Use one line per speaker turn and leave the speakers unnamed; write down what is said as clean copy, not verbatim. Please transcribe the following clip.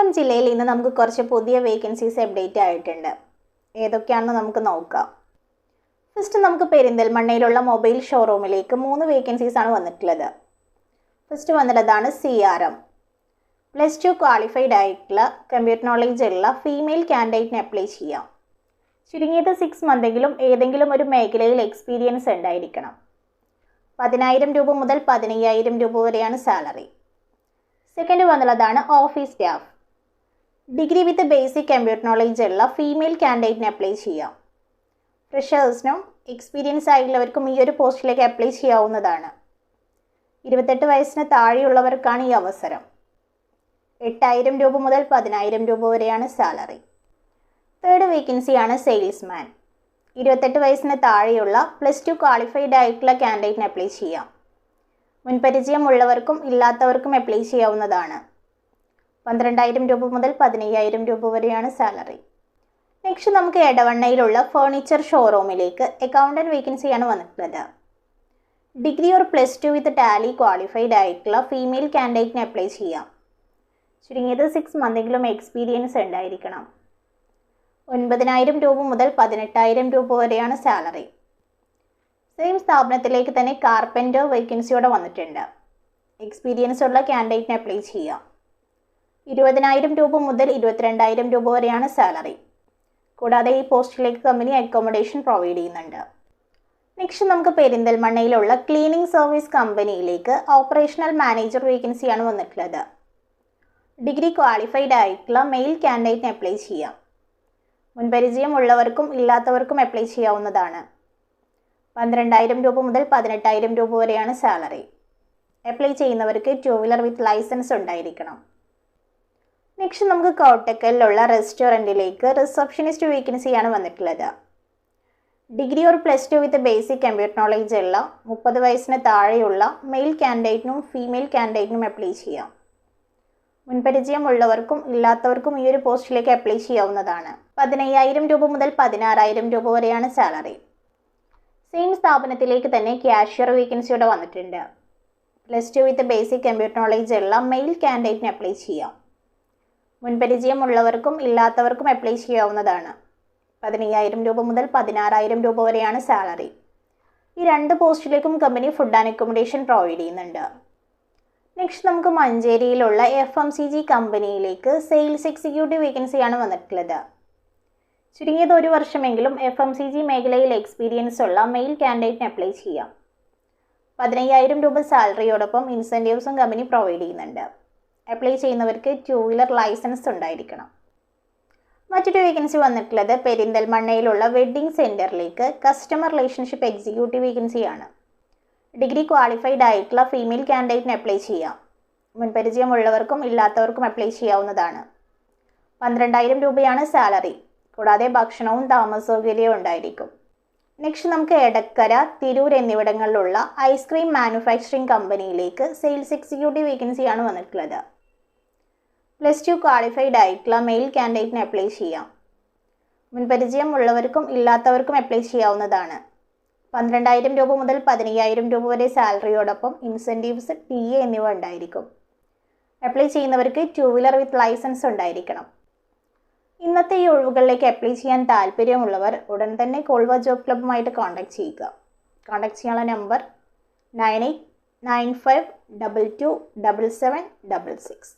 മലപ്പുറം ജില്ലയിൽ ഇന്ന് നമുക്ക് കുറച്ച് പുതിയ വേക്കൻസീസ് അപ്ഡേറ്റ് ആയിട്ടുണ്ട്. ഏതൊക്കെയാണെന്ന് നമുക്ക് നോക്കാം. ഫസ്റ്റ് നമുക്ക് പെരിന്തൽമണ്ണയിലുള്ള മൊബൈൽ ഷോറൂമിലേക്ക് 3 വേക്കൻസീസ് ആണ് വന്നിട്ടുള്ളത്. ഫസ്റ്റ് വന്നിട്ടുള്ളതാണ് CRM. +2 ക്വാളിഫൈഡ് ആയിട്ടുള്ള കമ്പ്യൂട്ടർ നോളേജ് ഉള്ള ഫീമെയിൽ കാൻഡിഡേറ്റിന് അപ്ലൈ ചെയ്യാം. ചുരുങ്ങിയത് 6 മന്തെങ്കിലും ഏതെങ്കിലും ഒരു മേഖലയിൽ എക്സ്പീരിയൻസ് ഉണ്ടായിരിക്കണം. 10,000 രൂപ മുതൽ 15,000 രൂപ വരെയാണ് സാലറി. സെക്കൻഡ് വന്നുള്ളതാണ് office staff. Degree with basic computer knowledge ഉള്ള ഫീമെയിൽ കാൻഡിഡേറ്റിന് അപ്ലൈ ചെയ്യാം. ഫ്രഷേഴ്സിനും എക്സ്പീരിയൻസ് ആയിട്ടുള്ളവർക്കും ഈ ഒരു പോസ്റ്റിലേക്ക് അപ്ലൈ ചെയ്യാവുന്നതാണ്. 28 വയസ്സിന് താഴെയുള്ളവർക്കാണ് ഈ അവസരം. 8,000 രൂപ മുതൽ 10,000 രൂപ വരെയാണ് സാലറി. തേർഡ് വേക്കൻസിയാണ് സെയിൽസ്മാൻ. 28 വയസ്സിന് താഴെയുള്ള +2 ക്വാളിഫൈഡ് ആയിട്ടുള്ള കാൻഡിഡേറ്റിന് അപ്ലൈ ചെയ്യാം. മുൻപരിചയമുള്ളവർക്കും ഇല്ലാത്തവർക്കും അപ്ലൈ ചെയ്യാവുന്നതാണ്. 12,000 രൂപ മുതൽ 15,000 രൂപ വരെയാണ് സാലറി. നെക്സ്റ്റ് നമുക്ക് എടവണ്ണയിലുള്ള ഫർണിച്ചർ ഷോറൂമിലേക്ക് അക്കൗണ്ടൻറ്റ് വേക്കൻസിയാണ് വന്നിട്ടുള്ളത്. Degree or +2 with Tally qualified ആയിട്ടുള്ള ഫീമെയിൽ കാൻഡിഡേറ്റിന് അപ്ലൈ ചെയ്യാം. ചുരുങ്ങിയത് 6 മന്തെങ്കിലും എക്സ്പീരിയൻസ് ഉണ്ടായിരിക്കണം. 9,000 രൂപ മുതൽ 18,000 രൂപ വരെയാണ് സാലറി. സെയിം സ്ഥാപനത്തിലേക്ക് തന്നെ കാർപ്പൻറ്റർ വേക്കൻസിയോടെ വന്നിട്ടുണ്ട്. എക്സ്പീരിയൻസ് ഉള്ള കാൻഡിഡേറ്റിന് അപ്ലൈ ചെയ്യാം. 20,000 രൂപ മുതൽ 22,000 രൂപ വരെയാണ് സാലറി. കൂടാതെ ഈ പോസ്റ്റിലേക്ക് കമ്പനി അക്കോമഡേഷൻ പ്രൊവൈഡ് ചെയ്യുന്നുണ്ട്. നെക്സ്റ്റ് നമുക്ക് പെരിന്തൽമണ്ണയിലുള്ള ക്ലീനിങ് സർവീസ് കമ്പനിയിലേക്ക് ഓപ്പറേഷണൽ മാനേജർ വേക്കൻസിയാണ് വന്നിട്ടുള്ളത്. ഡിഗ്രി ക്വാളിഫൈഡ് ആയിട്ടുള്ള മെയിൽ കാൻഡിഡേറ്റിന് അപ്ലൈ ചെയ്യാം. മുൻപരിചയമുള്ളവർക്കും ഇല്ലാത്തവർക്കും അപ്ലൈ ചെയ്യാവുന്നതാണ്. 12,000 രൂപ മുതൽ 18,000 രൂപ വരെയാണ് സാലറി. അപ്ലൈ ചെയ്യുന്നവർക്ക് 2 വീലർ വിത്ത് ലൈസൻസ് ഉണ്ടായിരിക്കണം. നെക്സ്റ്റ് നമുക്ക് കോട്ടക്കലിലുള്ള റെസ്റ്റോറൻറ്റിലേക്ക് റിസപ്ഷനിസ്റ്റ് വേക്കൻസിയാണ് വന്നിട്ടുള്ളത്. Degree or +2 with basic computer knowledge ഉള്ള 30 വയസ്സിന് താഴെയുള്ള മെയിൽ കാൻഡിഡേറ്റിനും ഫീമെയിൽ കാൻഡിഡേറ്റിനും അപ്ലൈ ചെയ്യാം. മുൻപരിചയമുള്ളവർക്കും ഇല്ലാത്തവർക്കും ഈ ഒരു പോസ്റ്റിലേക്ക് അപ്ലൈ ചെയ്യാവുന്നതാണ്. 15,000 രൂപ മുതൽ 16,000 രൂപ വരെയാണ് സാലറി. സെയിം സ്ഥാപനത്തിലേക്ക് തന്നെ ക്യാഷ്യർ വേക്കൻസിയോടെ വന്നിട്ടുണ്ട്. +2 വിത്ത് ബേസിക് കമ്പ്യൂട്ടർ നോളേജ് ഉള്ള മെയിൽ കാൻഡിഡേറ്റിന് അപ്ലൈ ചെയ്യാം. മുൻപരിചയമുള്ളവർക്കും ഇല്ലാത്തവർക്കും അപ്ലൈ ചെയ്യാവുന്നതാണ്. 15,000 രൂപ മുതൽ 16,000 രൂപ വരെയാണ് സാലറി. ഈ 2 പോസ്റ്റിലേക്കും company food and accommodation provide ചെയ്യുന്നുണ്ട്. നെക്സ്റ്റ് നമുക്ക് മഞ്ചേരിയിലുള്ള FMCG കമ്പനിയിലേക്ക് സെയിൽസ് എക്സിക്യൂട്ടീവ് വേക്കൻസിയാണ് വന്നിട്ടുള്ളത്. ചുരുങ്ങിയത് 1 വർഷമെങ്കിലും FMCG മേഖലയിൽ എക്സ്പീരിയൻസ് ഉള്ള മെയിൽ കാൻഡിഡേറ്റിന് അപ്ലൈ ചെയ്യാം. 15,000 രൂപ സാലറിയോടൊപ്പം ഇൻസെൻറ്റീവ്സും കമ്പനി പ്രൊവൈഡ് ചെയ്യുന്നുണ്ട്. അപ്ലൈ ചെയ്യുന്നവർക്ക് 2 വീലർ ലൈസൻസ് ഉണ്ടായിരിക്കണം. മറ്റൊരു വേക്കൻസി വന്നിട്ടുള്ളത് പെരിന്തൽമണ്ണയിലുള്ള വെഡ്ഡിംഗ് സെൻറ്ററിലേക്ക് കസ്റ്റമർ റിലേഷൻഷിപ്പ് എക്സിക്യൂട്ടീവ് വേക്കൻസിയാണ്. ഡിഗ്രി ക്വാളിഫൈഡ് ആയിട്ടുള്ള ഫീമെയിൽ കാൻഡിഡേറ്റിന് അപ്ലൈ ചെയ്യാം. മുൻപരിചയമുള്ളവർക്കും ഇല്ലാത്തവർക്കും അപ്ലൈ ചെയ്യാവുന്നതാണ്. 12,000 രൂപയാണ് സാലറി. കൂടാതെ ഭക്ഷണവും താമസ സൗകര്യവും ഉണ്ടായിരിക്കും. നെക്സ്റ്റ് നമുക്ക് എടക്കര, തിരൂർ എന്നിവിടങ്ങളിലുള്ള ഐസ്ക്രീം മാനുഫാക്ചറിംഗ് കമ്പനിയിലേക്ക് സെയിൽസ് എക്സിക്യൂട്ടീവ് വേക്കൻസിയാണ് വന്നിട്ടുള്ളത്. +2 ക്വാളിഫൈഡ് ആയിട്ടുള്ള മെയിൽ കാൻഡിഡേറ്റിന് അപ്ലൈ ചെയ്യാം. മുൻപരിചയമുള്ളവർക്കും ഇല്ലാത്തവർക്കും അപ്ലൈ ചെയ്യാവുന്നതാണ്. 12,000 രൂപ മുതൽ 15,000 രൂപ വരെ സാലറിയോടൊപ്പം ഇൻസെൻറ്റീവ്സ്, TA എന്നിവ ഉണ്ടായിരിക്കും. അപ്ലൈ ചെയ്യുന്നവർക്ക് 2 വീലർ വിത്ത് ലൈസൻസ് ഉണ്ടായിരിക്കണം. ഇന്നത്തെ ഈ ഒഴിവുകളിലേക്ക് അപ്ലൈ ചെയ്യാൻ താല്പര്യമുള്ളവർ ഉടൻ തന്നെ കോൾവ ജോബ് ക്ലബ്ബുമായിട്ട് കോൺടാക്ട് ചെയ്യുക. കോൺടാക്ട് ചെയ്യാനുള്ള നമ്പർ 9895227766.